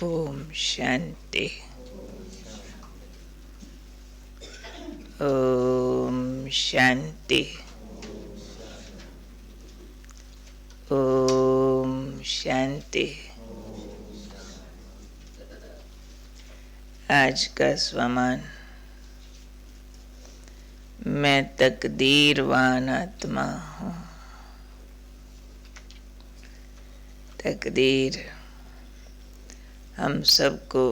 ओम शांति। ओम शांति। ओम शांति। आज का स्वमान, मैं तकदीरवान आत्मा हूँ। तकदीर हम सबको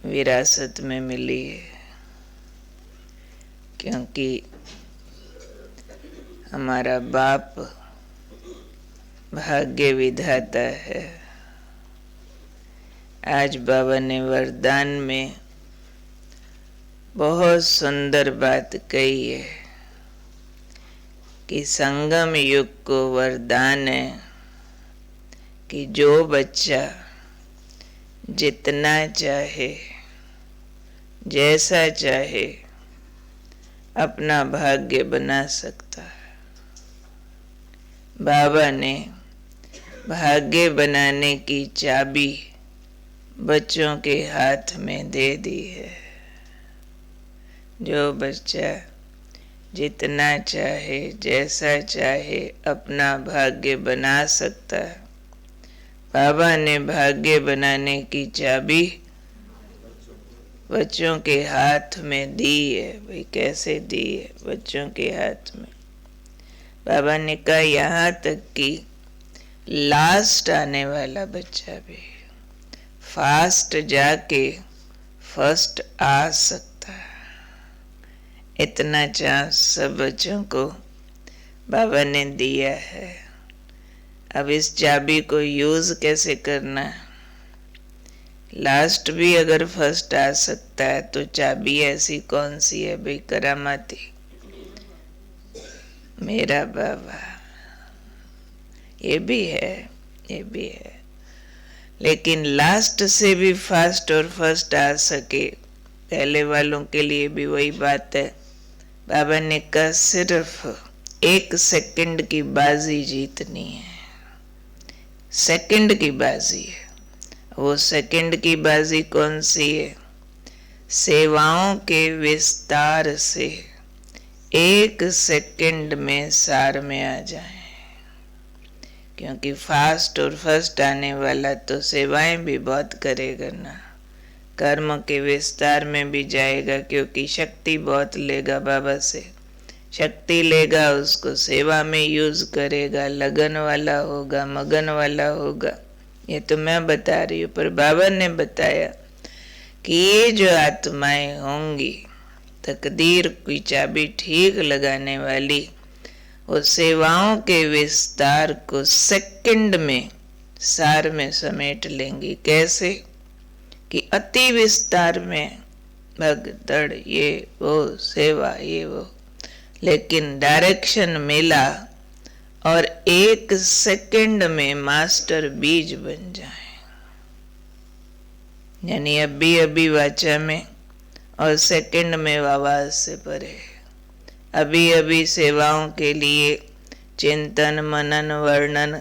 विरासत में मिली है, क्योंकि हमारा बाप भाग्य विधाता है। आज बाबा ने वरदान में बहुत सुंदर बात कही है कि संगम युग को वरदान है कि जो बच्चा जितना चाहे, जैसा चाहे, अपना भाग्य बना सकता है। बाबा ने भाग्य बनाने की चाबी बच्चों के हाथ में दे दी है। जो बच्चा जितना चाहे, जैसा चाहे, अपना भाग्य बना सकता है। बाबा ने भाग्य बनाने की चाबी बच्चों के हाथ में दी है। भाई कैसे दी है? बच्चों के हाथ में बाबा ने कहा यहाँ तक कि लास्ट आने वाला बच्चा भी फास्ट जाके फर्स्ट आ सकता है। इतना चांस सब बच्चों को बाबा ने दिया है। अब इस चाबी को यूज कैसे करना है? लास्ट भी अगर फर्स्ट आ सकता है तो चाबी ऐसी कौन सी है भाई? करामाती मेरा बाबा, ये भी है, ये भी है। लेकिन लास्ट से भी फास्ट और फर्स्ट आ सके, पहले वालों के लिए भी वही बात है। बाबा ने कहा सिर्फ 1 सेकंड की बाजी जीतनी है। सेकंड की बाजी है। वो सेकंड की बाजी कौन सी है? सेवाओं के विस्तार से 1 सेकंड में सार में आ जाए। क्योंकि फास्ट और फर्स्ट आने वाला तो सेवाएं भी बहुत करेगा ना, कर्म के विस्तार में भी जाएगा, क्योंकि शक्ति बहुत लेगा बाबा से। शक्ति लेगा, उसको सेवा में यूज करेगा, लगन वाला होगा, मगन वाला होगा। ये तो मैं बता रही हूँ, पर बाबा ने बताया कि ये जो आत्माएं होंगी तकदीर की चाबी ठीक लगाने वाली, वो सेवाओं के विस्तार को सेकंड में सार में समेट लेंगी। कैसे कि अति विस्तार में भगदड़, ये वो सेवा, ये वो, लेकिन डायरेक्शन मिला और 1 सेकंड में मास्टर बीज बन जाए। यानी अभी अभी वाचा में और सेकंड में आवाज से परे। अभी अभी सेवाओं के लिए चिंतन, मनन, वर्णन,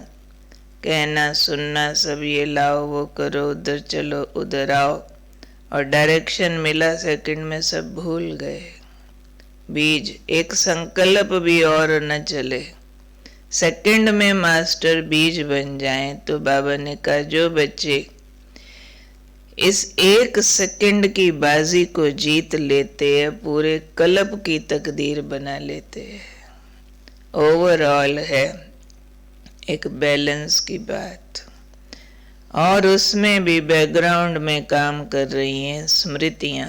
कहना, सुनना, सब ये लाओ, वो करो, उधर चलो, उधर आओ, और डायरेक्शन मिला, सेकंड में सब भूल गए। बीज, एक संकल्प भी और न चले, सेकंड में मास्टर बीज बन जाएं। तो बाबा ने कहा जो बच्चे इस 1 सेकंड की बाजी को जीत लेते हैं, पूरे कल्प की तकदीर बना लेते हैं। ओवरऑल है एक बैलेंस की बात, और उसमें भी बैकग्राउंड में काम कर रही हैं स्मृतियां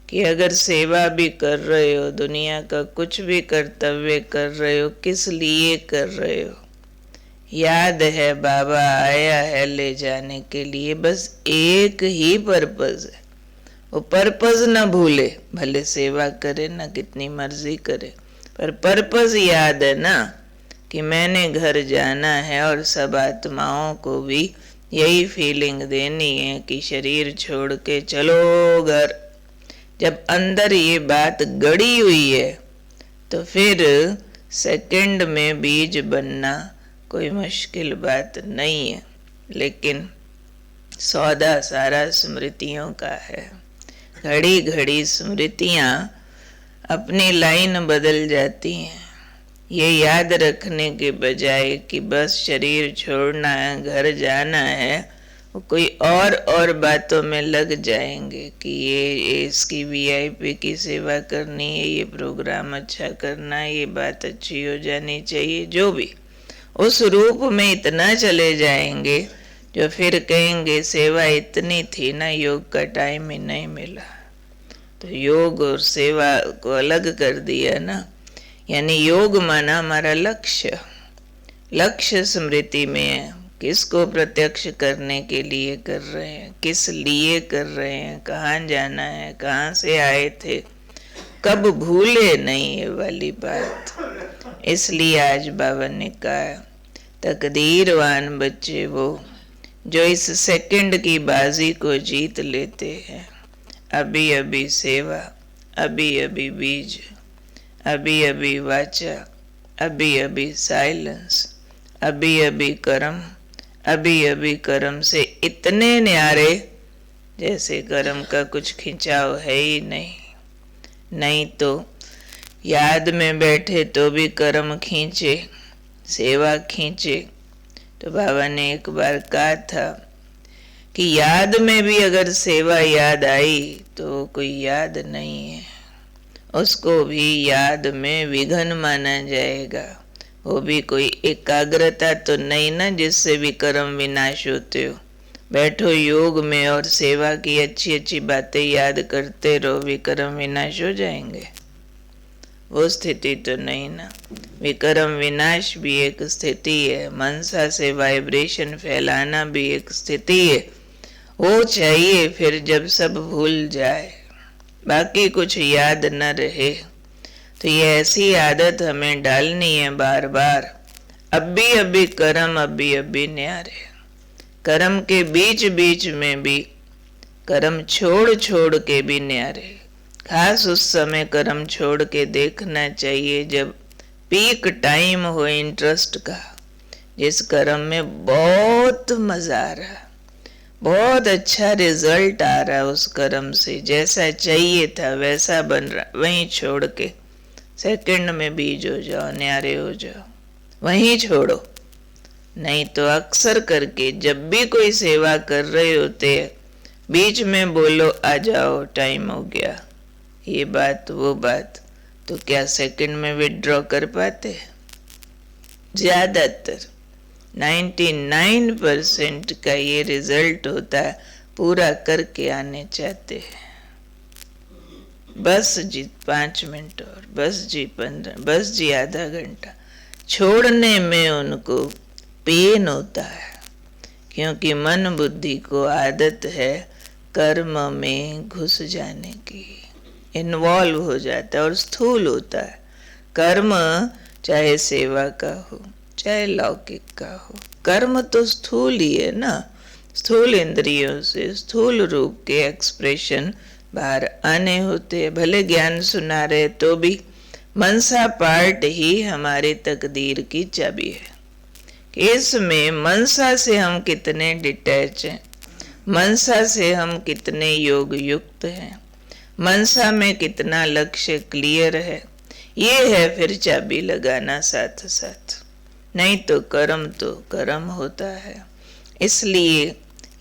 कि अगर सेवा भी कर रहे हो, दुनिया का कुछ भी कर्तव्य कर रहे हो, किस लिए कर रहे हो? याद है बाबा आया है ले जाने के लिए, बस एक ही पर्पज है। वो पर्पज न भूले, भले सेवा करे ना कितनी मर्जी करे, पर पर्पज याद है ना कि मैंने घर जाना है, और सब आत्माओं को भी यही फीलिंग देनी है कि शरीर छोड़ के चलो घर। जब अंदर ये बात गड़ी हुई है तो फिर सेकंड में बीज बनना कोई मुश्किल बात नहीं है। लेकिन सौदा सारा स्मृतियों का है। घड़ी घड़ी स्मृतियां अपनी लाइन बदल जाती हैं। ये याद रखने के बजाय कि बस शरीर छोड़ना है, घर जाना है, वो कोई और बातों में लग जाएंगे कि ये इसकी वीआईपी की सेवा करनी है, ये प्रोग्राम अच्छा करना है, ये बात अच्छी हो जानी चाहिए। जो भी उस रूप में इतना चले जाएंगे जो फिर कहेंगे सेवा इतनी थी ना, योग का टाइम ही नहीं मिला। तो योग और सेवा को अलग कर दिया ना। यानी योग माना हमारा लक्ष्य, लक्ष्य स्मृति में है। किसको प्रत्यक्ष करने के लिए कर रहे हैं, किस लिए कर रहे हैं, कहाँ जाना है, कहाँ से आए थे, कब भूले नहीं, ये वाली बात। इसलिए आज बाबा ने कहा तकदीरवान बच्चे वो जो इस सेकंड की बाजी को जीत लेते हैं। अभी अभी सेवा, अभी अभी बीज, अभी अभी वाचा, अभी अभी साइलेंस, अभी अभी कर्म, अभी अभी कर्म से इतने न्यारे जैसे कर्म का कुछ खिंचाव है ही नहीं। नहीं तो याद में बैठे तो भी कर्म खींचे, सेवा खींचे। तो बाबा ने एक बार कहा था कि याद में भी अगर सेवा याद आई तो कोई याद नहीं है, उसको भी याद में विघन माना जाएगा। वो भी कोई एकाग्रता तो नहीं ना जिससे भी कर्म विनाश होते हो। बैठो योग में और सेवा की अच्छी अच्छी बातें याद करते रहो, विक्रम विनाश हो जाएंगे? वो स्थिति तो नहीं ना। विक्रम विनाश भी एक स्थिति है, मनसा से वाइब्रेशन फैलाना भी एक स्थिति है। वो चाहिए फिर जब सब भूल जाए, बाकी कुछ याद न रहे। तो ये ऐसी आदत हमें डालनी है बार बार। अभी अभी कर्म, अभी अभी न्यारे। कर्म के बीच बीच में भी कर्म छोड़ छोड़ के भी न्यारे। खास उस समय कर्म छोड़ के देखना चाहिए जब पीक टाइम हो इंटरेस्ट का, जिस कर्म में बहुत मजा आ रहा, बहुत अच्छा रिजल्ट आ रहा, उस कर्म से जैसा चाहिए था वैसा बन रहा, वहीं छोड़ के सेकंड में बीज हो जाओ, न्यारे हो जाओ, वहीं छोड़ो। नहीं तो अक्सर करके जब भी कोई सेवा कर रहे होते हैं बीच में बोलो आ जाओ टाइम हो गया, ये बात वो बात, तो क्या सेकंड में विड्रॉ कर पाते हैं? ज्यादातर 99% का ये रिजल्ट होता है, पूरा करके आने चाहते हैं। बस जी 5 मिनट और, बस जी 15, बस जी आधा घंटा। छोड़ने में उनको पेन होता है, क्योंकि मन बुद्धि को आदत है कर्म में घुस जाने की, इन्वॉल्व हो जाता है और स्थूल होता है कर्म। चाहे सेवा का हो चाहे लौकिक का हो, कर्म तो स्थूल ही है ना। स्थूल इंद्रियों से स्थूल रूप के एक्सप्रेशन बाहर आने होते हैं। भले ज्ञान सुना रहे तो भी मनसा पार्ट ही हमारी तकदीर की चाबी है। इसमें मनसा से हम कितने डिटैच हैं, मनसा से हम कितने योग युक्त हैं, मनसा में कितना लक्ष्य क्लियर है, ये है फिर चाबी लगाना साथ साथ। नहीं तो कर्म होता है। इसलिए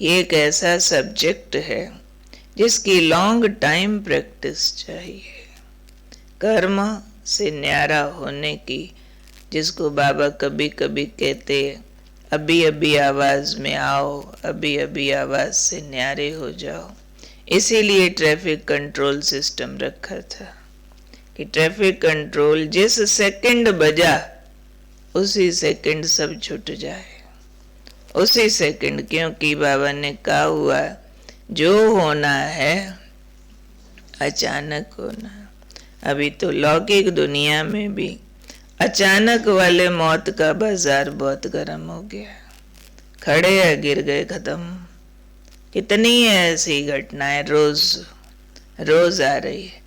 ये एक ऐसा सब्जेक्ट है जिसकी लॉन्ग टाइम प्रैक्टिस चाहिए। कर्म से न्यारा होने की, जिसको बाबा कभी कभी कहते अभी अभी आवाज में आओ, अभी अभी आवाज से न्यारे हो जाओ। इसीलिए ट्रैफिक कंट्रोल सिस्टम रखा था कि ट्रैफिक कंट्रोल जिस सेकंड बजा उसी सेकंड सब छूट जाए, उसी सेकंड। क्योंकि बाबा ने कहा हुआ जो होना है अचानक होना। अभी तो लौकिक दुनिया में भी अचानक वाले मौत का बाजार बहुत गर्म हो गया। खड़े या गिर गए, खत्म। कितनी ऐसी घटनाएं रोज रोज आ रही है।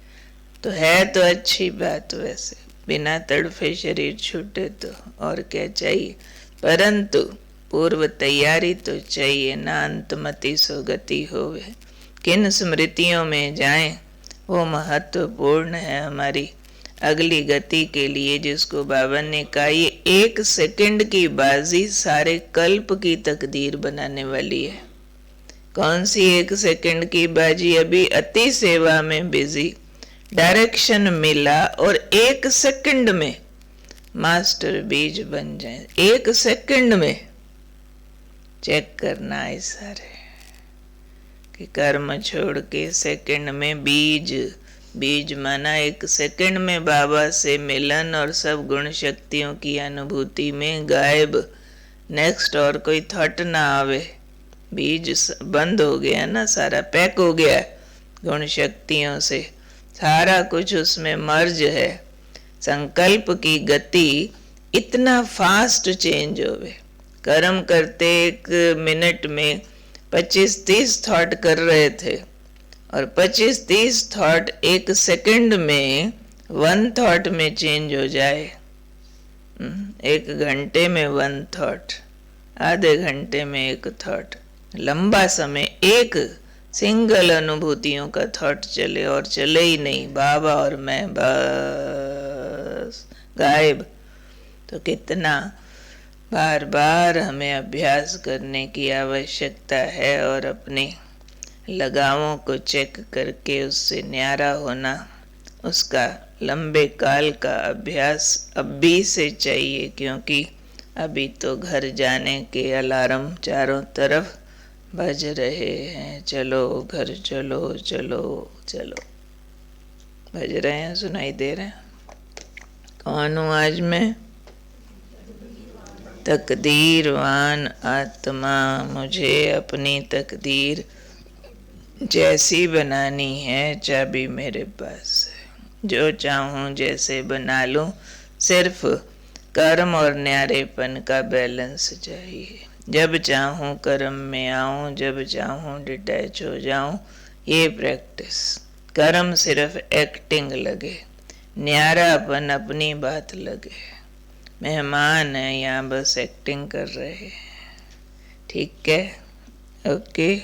तो अच्छी बात, वैसे बिना तड़फे शरीर छूटे तो और क्या चाहिए। परंतु पूर्व तैयारी तो चाहिए ना, अंतमति सो गति होवे। किन स्मृतियों में जाएं वो महत्वपूर्ण है हमारी अगली गति के लिए, जिसको बाबा ने कहा ये 1 सेकंड की बाजी सारे कल्प की तकदीर बनाने वाली है। कौन सी 1 सेकंड की बाजी? अभी अति सेवा में बिजी, डायरेक्शन मिला और 1 सेकंड में मास्टर बीज बन जाए। 1 सेकंड में चेक करना है सारे कि कर्म छोड़ के सेकंड में बीज माना 1 सेकंड में बाबा से मिलन और सब गुण शक्तियों की अनुभूति में गायब। नेक्स्ट और कोई थॉट ना आवे, बीज बंद हो गया ना, सारा पैक हो गया गुण शक्तियों से, सारा कुछ उसमें मर्ज है। संकल्प की गति इतना फास्ट चेंज होवे। कर्म करते 1 मिनट में 25-30 थॉट कर रहे थे और 25-30 थॉट 1 सेकंड में 1 थॉट में चेंज हो जाए। 1 घंटे में 1 थॉट, आधे घंटे में 1 थॉट, लंबा समय एक सिंगल अनुभूतियों का थॉट चले और चले ही नहीं, बाबा और मैं बस गायब। तो कितना बार बार हमें अभ्यास करने की आवश्यकता है और अपने लगावों को चेक करके उससे न्यारा होना, उसका लंबे काल का अभ्यास अभी से चाहिए, क्योंकि अभी तो घर जाने के अलार्म चारों तरफ बज रहे हैं। चलो घर चलो चलो चलो बज रहे हैं, सुनाई दे रहे हैं। कौन हूँ आज मैं? तकदीरवान आत्मा। मुझे अपनी तकदीर जैसी बनानी है, चाबी मेरे पास है। जो चाहूँ जैसे बना लूँ, सिर्फ कर्म और न्यारेपन का बैलेंस चाहिए। जब चाहूँ कर्म में आऊँ, जब चाहूँ डिटैच हो जाऊँ, ये प्रैक्टिस। कर्म सिर्फ एक्टिंग लगे, न्यारापन अपनी बात लगे। मेहमान है यहाँ, बस एक्टिंग कर रहे हैं। ठीक है, ओके।